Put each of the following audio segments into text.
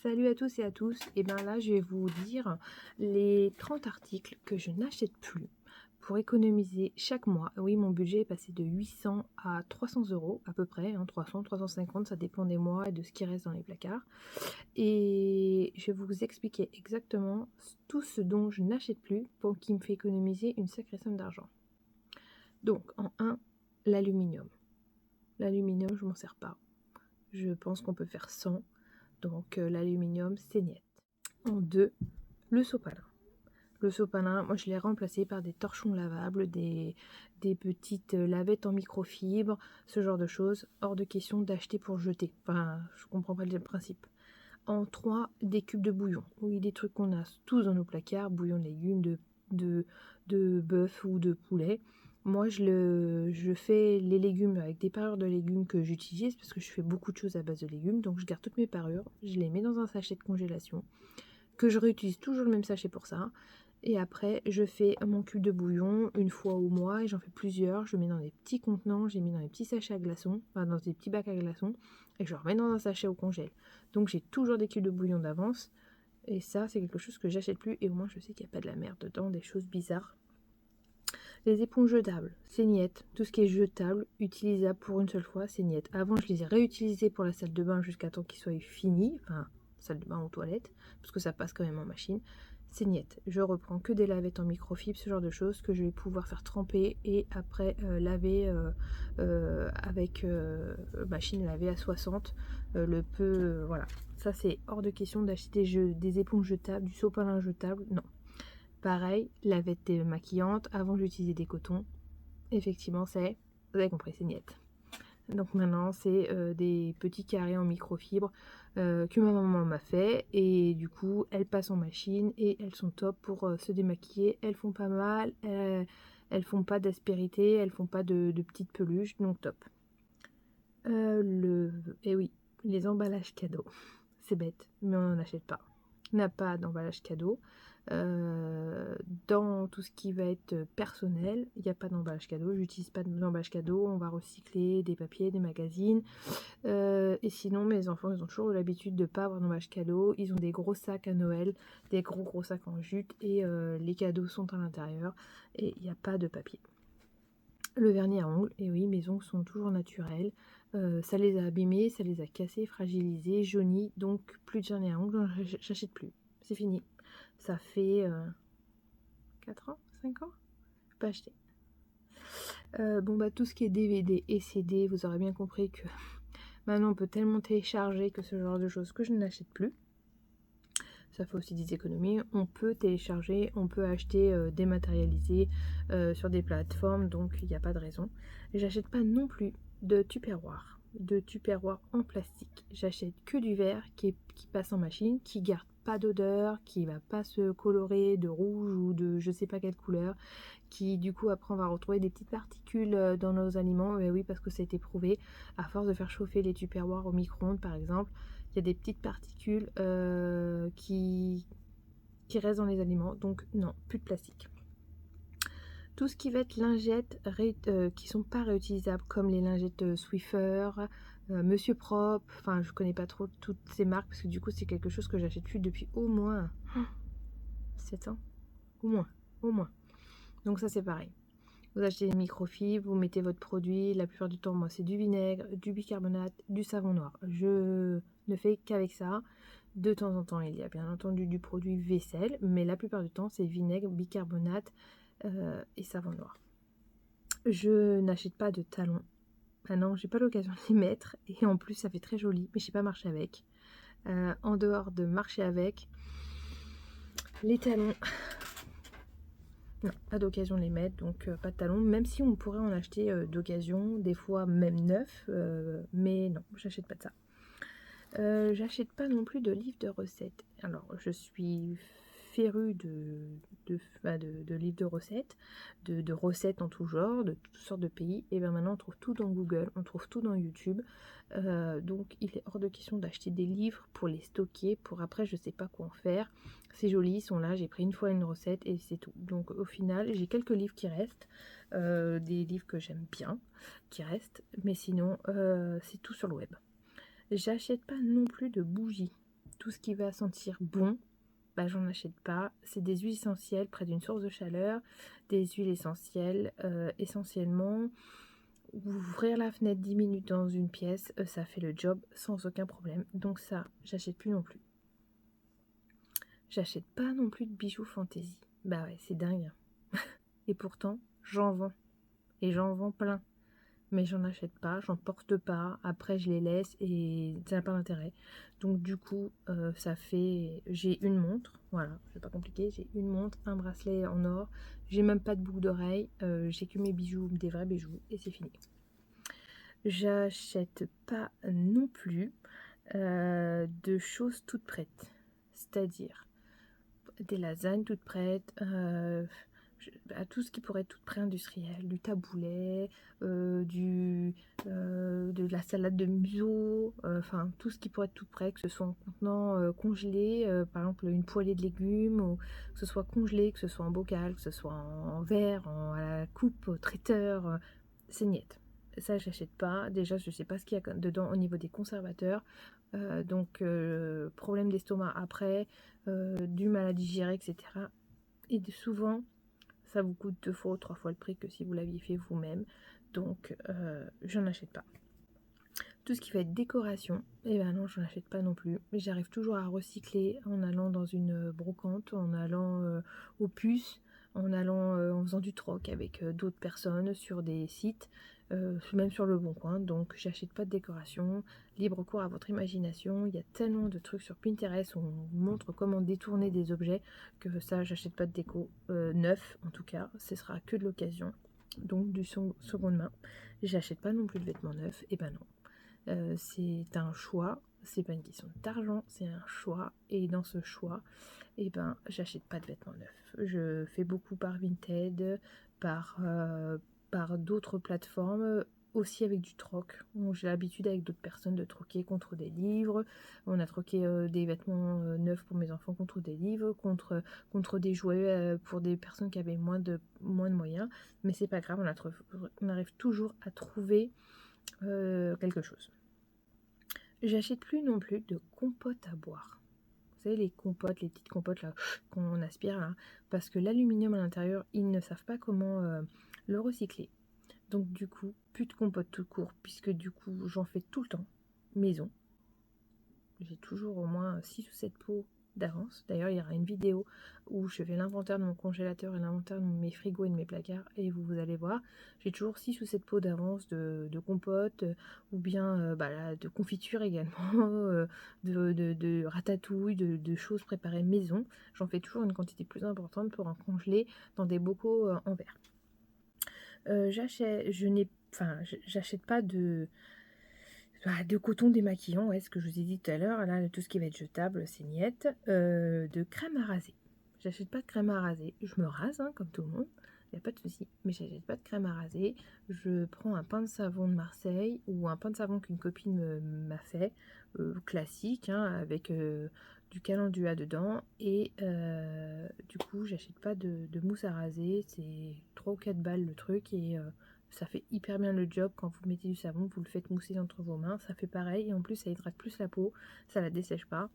Salut à tous et à tous, et bien là je vais vous dire les 30 articles que je n'achète plus pour économiser chaque mois. Oui, mon budget est passé de 800 à 300 euros à peu près, 300, 350, ça dépend des mois et de ce qui reste dans les placards. Et je vais vous expliquer exactement tout ce dont je n'achète plus pour qui me fait économiser une sacrée somme d'argent. Donc en 1, l'aluminium. L'aluminium, je m'en sers pas. Je pense qu'on peut faire sans. Donc l'aluminium, c'est niet. En 2, le sopalin. Le sopalin, moi je l'ai remplacé par des torchons lavables, des petites lavettes en microfibre, ce genre de choses. Hors de question d'acheter pour jeter. Enfin, je comprends pas le principe. En 3, des cubes de bouillon. Oui, des trucs qu'on a tous dans nos placards, bouillon de légumes, de bœuf ou de poulet. Moi, je fais les légumes avec des parures de légumes que j'utilise parce que je fais beaucoup de choses à base de légumes. Donc, je garde toutes mes parures, je les mets dans un sachet de congélation, que je réutilise toujours le même sachet pour ça. Et après, je fais mon cube de bouillon une fois au mois et j'en fais plusieurs. Je mets dans des petits contenants, j'ai mis dans des petits sachets à glaçons, enfin dans des petits bacs à glaçons, et je remets dans un sachet au congèle. Donc j'ai toujours des cubes de bouillon d'avance. Et ça, c'est quelque chose que j'achète plus et au moins je sais qu'il n'y a pas de la merde dedans, des choses bizarres. Les éponges jetables, c'est niet. Tout ce qui est jetable, utilisable pour une seule fois, c'est niet. Avant, je les ai réutilisés pour la salle de bain jusqu'à temps qu'ils soient finis, enfin, salle de bain ou toilette, parce que ça passe quand même en machine. C'est niet. Je reprends que des lavettes en microfibre, ce genre de choses que je vais pouvoir faire tremper et après laver avec machine à laver à 60. Le peu, voilà. Ça, c'est hors de question d'acheter des éponges jetables, du sopalin jetable, non. Pareil, lavette démaquillante, avant j'utilisais des cotons. Effectivement, vous avez compris, c'est niet. Donc maintenant, c'est des petits carrés en microfibre que ma maman m'a fait. Et du coup, elles passent en machine et elles sont top pour se démaquiller. Elles font pas mal, elles font pas d'aspérité, elles font pas de petites peluches, donc top. Et oui, les emballages cadeaux. C'est bête, mais on n'en achète pas. On n'a pas d'emballage cadeau. Dans tout ce qui va être personnel, il n'y a pas d'emballage cadeau. J'utilise pas d'emballage cadeau. On va recycler des papiers, des magazines. Et sinon, mes enfants, ils ont toujours eu l'habitude de ne pas avoir d'emballage cadeau. Ils ont des gros sacs à Noël, des gros sacs en jute, et les cadeaux sont à l'intérieur. Et il n'y a pas de papier. Le vernis à ongles, et oui, mes ongles sont toujours naturels. Ça les a abîmés, ça les a cassés, fragilisés, jaunis, donc plus de vernis à ongles, j'achète plus. C'est fini. Ça fait 4 ans, 5 ans, je peux pas acheter. Tout ce qui est DVD et CD, vous aurez bien compris que maintenant on peut tellement télécharger que ce genre de choses que je n'achète plus. Ça fait aussi des économies. On peut télécharger, on peut acheter dématérialisé sur des plateformes, donc il n'y a pas de raison. J'achète pas non plus de tupperware, en plastique. J'achète que du verre qui passe en machine, qui garde pas d'odeur, qui va pas se colorer de rouge ou de je sais pas quelle couleur, qui du coup après on va retrouver des petites particules dans nos aliments. Mais oui, parce que ça a été prouvé, à force de faire chauffer les tupperwares au micro-ondes par exemple, il y a des petites particules qui restent dans les aliments, donc non, plus de plastique. Tout ce qui va être lingettes qui sont pas réutilisables, comme les lingettes Swiffer, Monsieur Propre, enfin je connais pas trop toutes ces marques, parce que du coup c'est quelque chose que j'achète plus depuis au moins 7 ans, au moins. Donc ça c'est pareil. Vous achetez des microfibres, vous mettez votre produit, la plupart du temps moi c'est du vinaigre, du bicarbonate, du savon noir. Je ne fais qu'avec ça. De temps en temps il y a bien entendu du produit vaisselle, mais la plupart du temps c'est vinaigre, bicarbonate et savon noir. Je n'achète pas de talons. Ah non, j'ai pas l'occasion de les mettre et en plus ça fait très joli, mais je sais pas marcher avec. En dehors de marcher avec, les talons, non, pas d'occasion de les mettre, donc pas de talons, même si on pourrait en acheter d'occasion, des fois même neuf, mais non, j'achète pas de ça. J'achète pas non plus de livres de recettes. Alors, je suis férue de livres de recettes, de recettes en tout genre, de toutes sortes de pays. Et bien maintenant, on trouve tout dans Google, on trouve tout dans YouTube. Donc, il est hors de question d'acheter des livres pour les stocker, pour après, je sais pas quoi en faire. C'est joli, ils sont là, j'ai pris une fois une recette et c'est tout. Donc, au final, j'ai quelques livres qui restent, des livres que j'aime bien qui restent, mais sinon, c'est tout sur le web. J'achète pas non plus de bougies. Tout ce qui va sentir bon, bah, j'en achète pas. C'est des huiles essentielles près d'une source de chaleur, des huiles essentielles essentiellement. Ouvrir la fenêtre 10 minutes dans une pièce, ça fait le job sans aucun problème. Donc ça, j'achète plus non plus. J'achète pas non plus de bijoux fantaisie. Bah ouais, c'est dingue. Et pourtant, j'en vends. Et j'en vends plein. Mais j'en achète pas, j'en porte pas. Après, je les laisse et ça n'a pas d'intérêt. Donc du coup, ça fait... J'ai une montre, voilà, c'est pas compliqué. J'ai une montre, un bracelet en or. J'ai même pas de boucle d'oreille. J'ai que mes bijoux, des vrais bijoux. Et c'est fini. J'achète pas non plus de choses toutes prêtes. C'est-à-dire des lasagnes toutes prêtes, tout ce qui pourrait être tout prêt industriel, du taboulet, de la salade de museau, enfin tout ce qui pourrait être tout prêt, que ce soit en contenant congelé, par exemple une poêlée de légumes, ou que ce soit congelé, que ce soit en bocal, que ce soit en verre, à la coupe, au traiteur, c'est niette. Ça, j'achète pas. Déjà, je sais pas ce qu'il y a dedans au niveau des conservateurs. Donc, problème d'estomac après, du mal à digérer, etc. Et souvent, ça vous coûte 2 fois ou 3 fois le prix que si vous l'aviez fait vous-même. Donc, j'en achète pas. Tout ce qui va être décoration, eh ben non, j'en achète pas non plus. Mais j'arrive toujours à recycler en allant dans une brocante, en allant aux puces, en faisant du troc avec d'autres personnes sur des sites, même sur le Bon Coin. Donc j'achète pas de décoration, libre cours à votre imagination. Il y a tellement de trucs sur Pinterest où on vous montre comment détourner des objets que ça, j'achète pas de déco neuf en tout cas. Ce sera que de l'occasion, donc du seconde main. J'achète pas non plus de vêtements neufs, et ben non. C'est un choix, c'est pas une question d'argent, c'est un choix. Et dans ce choix, eh ben, j'achète pas de vêtements neufs. Je fais beaucoup par Vinted, par d'autres plateformes, aussi avec du troc. J'ai l'habitude avec d'autres personnes de troquer contre des livres. On a troqué des vêtements neufs pour mes enfants contre des livres, contre des jouets pour des personnes qui avaient moins de moyens. Mais c'est pas grave, on arrive toujours à trouver quelque chose. J'achète plus non plus de compote à boire. Vous savez, les compotes, les petites compotes là qu'on aspire là, parce que l'aluminium à l'intérieur, ils ne savent pas comment le recycler. Donc du coup, plus de compote tout court, puisque du coup, j'en fais tout le temps, maison. J'ai toujours au moins 6 ou 7 pots d'avance. D'ailleurs, il y aura une vidéo où je fais l'inventaire de mon congélateur et l'inventaire de mes frigos et de mes placards, et vous allez voir, j'ai toujours 6 ou 7 pots d'avance de compote, ou bien de confiture également, de ratatouille, de choses préparées maison. J'en fais toujours une quantité plus importante pour en congeler dans des bocaux en verre. J'achète pas de coton démaquillant, ouais, ce que je vous ai dit tout à l'heure, là, tout ce qui va être jetable, c'est niette. De crème à raser. J'achète pas de crème à raser. Je me rase, hein, comme tout le monde, il n'y a pas de souci. Mais j'achète pas de crème à raser. Je prends un pain de savon de Marseille ou un pain de savon qu'une copine m'a fait, classique, hein, avec du calendula dedans. Et du coup, j'achète pas de mousse à raser. C'est 3 ou 4 balles le truc et ça fait hyper bien le job. Quand vous mettez du savon, vous le faites mousser entre vos mains, ça fait pareil, et en plus ça hydrate plus la peau, ça la dessèche pas.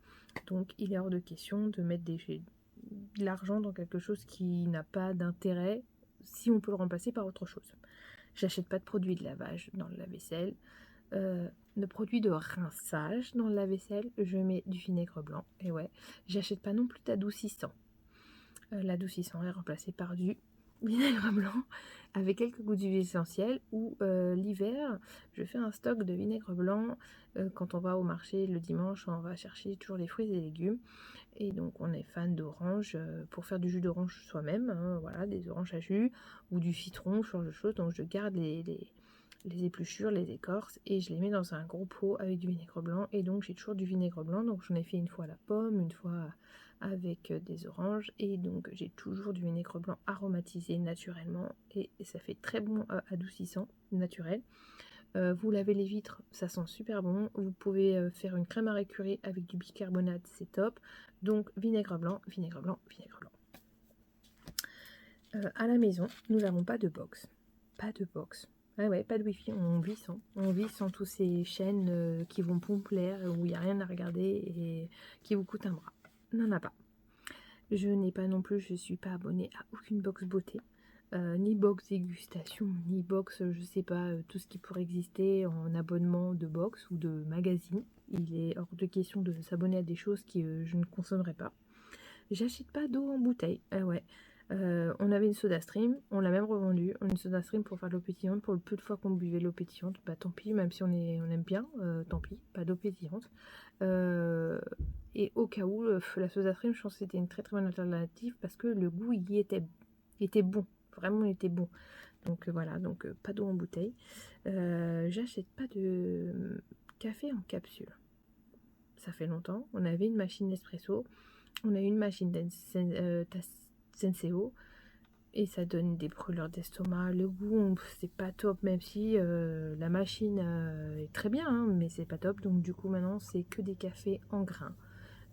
Donc il est hors de question de mettre de l'argent dans quelque chose qui n'a pas d'intérêt si on peut le remplacer par autre chose. J'achète pas de produits de lavage dans le lave-vaisselle, de produits de rinçage dans le lave-vaisselle. Je mets du vinaigre blanc, et ouais, j'achète pas non plus d'adoucissant. L'adoucissant est remplacé par du vinaigre blanc avec quelques gouttes d'huile essentielle, ou l'hiver je fais un stock de vinaigre blanc. Quand on va au marché le dimanche, on va chercher toujours les fruits et légumes, et donc on est fan d'orange pour faire du jus d'orange soi-même, hein, voilà, des oranges à jus ou du citron, ce genre de choses. Donc je garde les épluchures, les écorces, et je les mets dans un gros pot avec du vinaigre blanc. Et donc j'ai toujours du vinaigre blanc, donc j'en ai fait une fois à la pomme, une fois avec des oranges, et donc j'ai toujours du vinaigre blanc aromatisé naturellement, et ça fait très bon adoucissant naturel. Vous lavez les vitres, ça sent super bon. Vous pouvez faire une crème à récurer avec du bicarbonate, c'est top. Donc vinaigre blanc, vinaigre blanc, vinaigre blanc. À la maison, nous n'avons pas de box. Pas de box. Ah ouais, pas de wifi, on vit sans tous ces chaînes qui vont pomper l'air, où il n'y a rien à regarder et qui vous coûtent un bras. N'en a pas. Je n'ai pas non plus, je suis pas abonnée à aucune box beauté, ni box dégustation, ni box, je sais pas, tout ce qui pourrait exister en abonnement de box ou de magazine. Il est hors de question de s'abonner à des choses que je ne consommerai pas. J'achète pas d'eau en bouteille. Ah ouais. On avait une soda stream, on l'a même revendue. Une soda stream pour faire de l'eau pétillante. Pour le peu de fois qu'on buvait l'eau pétillante, bah tant pis, même si on aime bien, tant pis, pas d'eau pétillante. Et au cas où, la soda stream, je pense que c'était une très très bonne alternative parce que le goût il était bon. Vraiment, il était bon. Donc voilà, donc pas d'eau en bouteille. J'achète pas de café en capsule. Ça fait longtemps. On avait une machine Nespresso. On a une machine Senseo et ça donne des brûleurs d'estomac. Le goût, c'est pas top, même si la machine est très bien, hein, mais c'est pas top. Donc du coup, maintenant, c'est que des cafés en grains.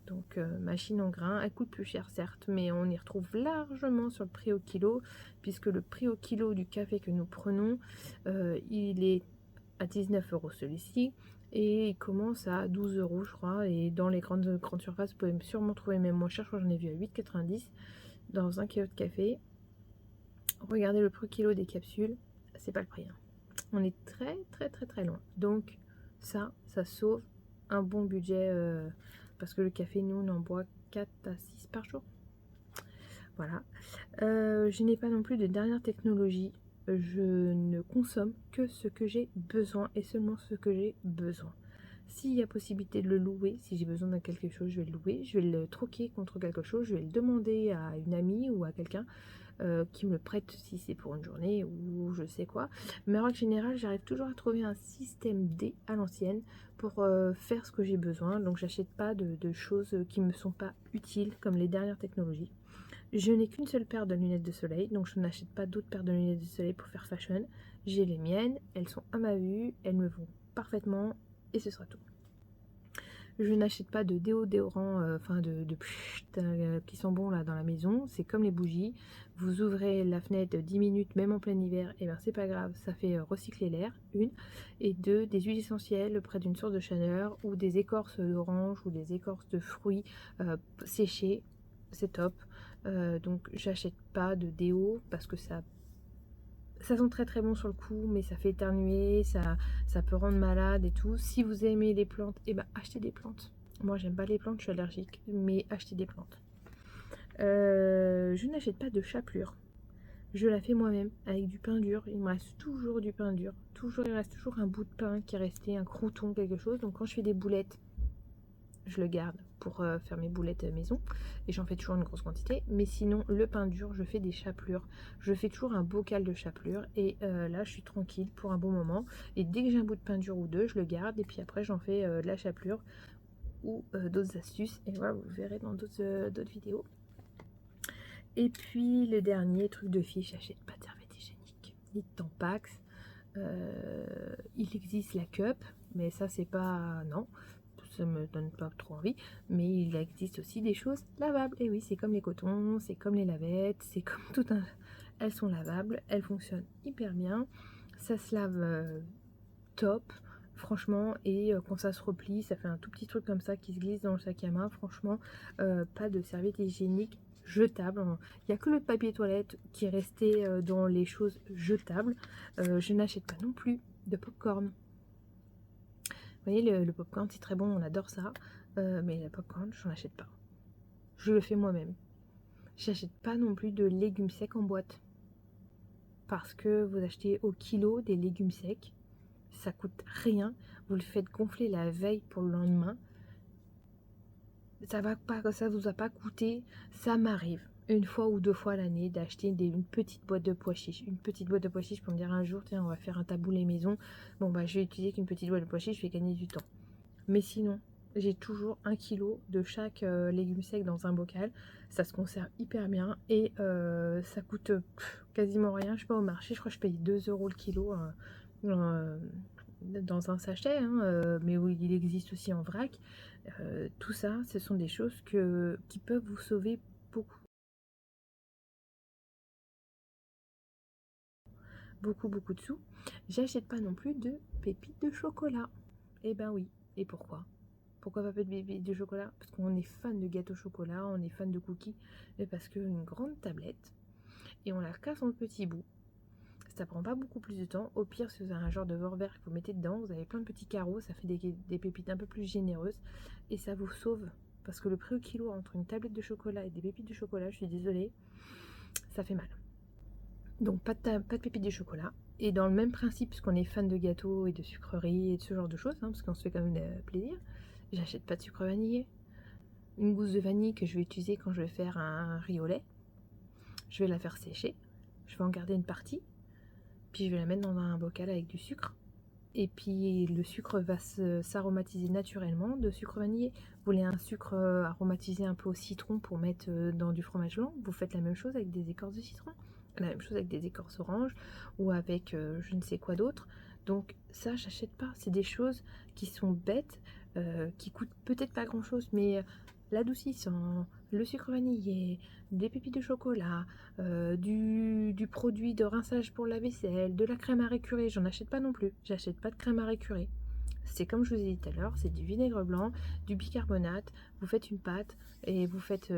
Donc machine en grains, elle coûte plus cher certes, mais on y retrouve largement sur le prix au kilo, puisque le prix au kilo du café que nous prenons, il est à 19 € celui-ci, et il commence à 12 € je crois, et dans les grandes surfaces, vous pouvez sûrement trouver même moins cher, je crois que j'en ai vu à 8,90 dans un kilo de café. Regardez le prix au kilo des capsules, c'est pas le prix. Hein. On est très très très très loin. Donc ça sauve un bon budget, parce que le café, nous, on en boit 4 à 6 par jour. Voilà. Je n'ai pas non plus de dernière technologie. Je ne consomme que ce que j'ai besoin et seulement ce que j'ai besoin. S'il y a possibilité de le louer, si j'ai besoin de quelque chose, je vais le louer, je vais le troquer contre quelque chose, je vais le demander à une amie ou à quelqu'un qui me le prête si c'est pour une journée ou je sais quoi. Mais en règle générale, j'arrive toujours à trouver un système D à l'ancienne pour faire ce que j'ai besoin. Donc j'achète pas de choses qui me sont pas utiles comme les dernières technologies. Je n'ai qu'une seule paire de lunettes de soleil, donc je n'achète pas d'autres paires de lunettes de soleil pour faire fashion. J'ai les miennes, elles sont à ma vue, elles me vont parfaitement et ce sera tout. Je n'achète pas de déodorant, qui sont bons là dans la maison. C'est comme les bougies. Vous ouvrez la fenêtre 10 minutes, même en plein hiver, et ben c'est pas grave, ça fait recycler l'air, une. Et deux, des huiles essentielles près d'une source de chaleur, ou des écorces d'orange, ou des écorces de fruits séchées. C'est top. Donc j'achète pas de déo parce que ça sent très très bon sur le coup, mais ça fait éternuer, ça peut rendre malade et tout. Si vous aimez les plantes, et ben achetez des plantes. Moi j'aime pas les plantes, je suis allergique, mais achetez des plantes. Je n'achète pas de chapelure. Je la fais moi-même avec du pain dur. Il me reste toujours du pain dur. Toujours, il reste toujours un bout de pain qui est resté, un crouton, quelque chose. Donc quand je fais des boulettes, je le garde pour faire mes boulettes maison et j'en fais toujours une grosse quantité. Mais sinon, le pain dur, je fais des chapelures. Je fais toujours un bocal de chapelures et là, je suis tranquille pour un bon moment. Et dès que j'ai un bout de pain dur ou deux, je le garde et puis après, j'en fais de la chapelure ou d'autres astuces. Et voilà, vous le verrez dans d'autres vidéos. Et puis, le dernier truc de fille, j'achète pas de serviette hygiénique ni de Tampax. Il existe la cup, mais ça, c'est pas... Non, ça me donne pas trop envie, mais il existe aussi des choses lavables. Et oui, c'est comme les cotons, c'est comme les lavettes, c'est comme tout un... Elles sont lavables, elles fonctionnent hyper bien, ça se lave top, franchement, et quand ça se replie, ça fait un tout petit truc comme ça qui se glisse dans le sac à main, franchement, pas de serviette hygiénique jetable. Il n'y a que le papier toilette qui est resté dans les choses jetables. Je n'achète pas non plus de popcorn. Vous voyez, le popcorn, c'est très bon, on adore ça. Mais le popcorn, je n'en achète pas. Je le fais moi-même. J'achète pas non plus de légumes secs en boîte. Parce que vous achetez au kilo des légumes secs. Ça coûte rien. Vous le faites gonfler la veille pour le lendemain. Ça vous a pas coûté. Ça m'arrive une fois ou deux fois l'année d'acheter une petite boîte de pois chiches. Une petite boîte de pois chiches pour me dire un jour, tiens, on va faire un taboulé maison. Bon, bah, je vais utiliser qu'une petite boîte de pois chiches, je vais gagner du temps. Mais sinon, j'ai toujours 1 kilo de chaque légume sec dans un bocal. Ça se conserve hyper bien et ça coûte quasiment rien. Je sais pas, au marché, je crois que je paye 2 € le kilo dans un sachet, hein, mais oui, il existe aussi en vrac. Tout ça, ce sont des choses qui peuvent vous sauver beaucoup, beaucoup, beaucoup de sous. J'achète pas non plus de pépites de chocolat. Eh ben oui. Et pourquoi? Pourquoi pas de pépites de chocolat? Parce qu'on est fan de gâteaux au chocolat, on est fan de cookies. Mais parce qu'une grande tablette, et on la casse en petits bouts. Ça prend pas beaucoup plus de temps. Au pire, si vous avez un genre de verre que vous mettez dedans, vous avez plein de petits carreaux, ça fait des pépites un peu plus généreuses. Et ça vous sauve. Parce que le prix au kilo entre une tablette de chocolat et des pépites de chocolat, je suis désolée, ça fait mal. Donc pas de pépites de chocolat. Et dans le même principe, puisqu'on est fan de gâteaux et de sucreries et de ce genre de choses, parce qu'on se fait quand même plaisir, j'achète pas de sucre vanillé. Une gousse de vanille que je vais utiliser quand je vais faire un riz au lait, je vais la faire sécher, je vais en garder une partie, puis je vais la mettre dans un bocal avec du sucre. Et puis le sucre va s'aromatiser naturellement de sucre vanillé. Vous voulez un sucre aromatisé un peu au citron pour mettre dans du fromage blanc, vous faites la même chose avec des écorces de citron, la même chose avec des écorces oranges ou avec je ne sais quoi d'autre. Donc ça, j'achète pas. C'est des choses qui sont bêtes, qui coûtent peut-être pas grand-chose, mais l'adoucissant, le sucre vanillé, des pépites de chocolat, du produit de rinçage pour la vaisselle, de la crème à récurer, j'en achète pas non plus. J'achète pas de crème à récurer. C'est comme je vous ai dit tout à l'heure, c'est du vinaigre blanc, du bicarbonate, vous faites une pâte et vous faites,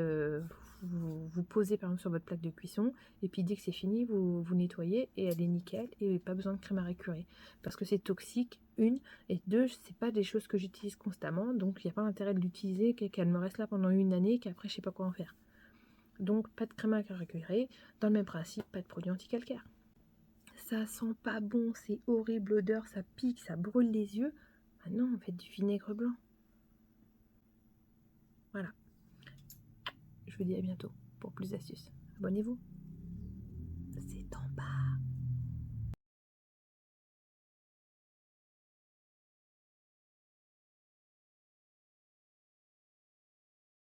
vous posez par exemple sur votre plaque de cuisson et puis dès que c'est fini, vous nettoyez et elle est nickel et pas besoin de crème à récurer. Parce que c'est toxique, une, et deux, c'est pas des choses que j'utilise constamment, donc il n'y a pas intérêt de l'utiliser, qu'elle me reste là pendant une année et qu'après je sais pas quoi en faire. Donc pas de crème à récurer, dans le même principe, pas de produit anti-calcaire. Ça sent pas bon, c'est horrible, l'odeur, ça pique, ça brûle les yeux. Ah non, faites du vinaigre blanc. Voilà. Je vous dis à bientôt pour plus d'astuces. Abonnez-vous. C'est en bas.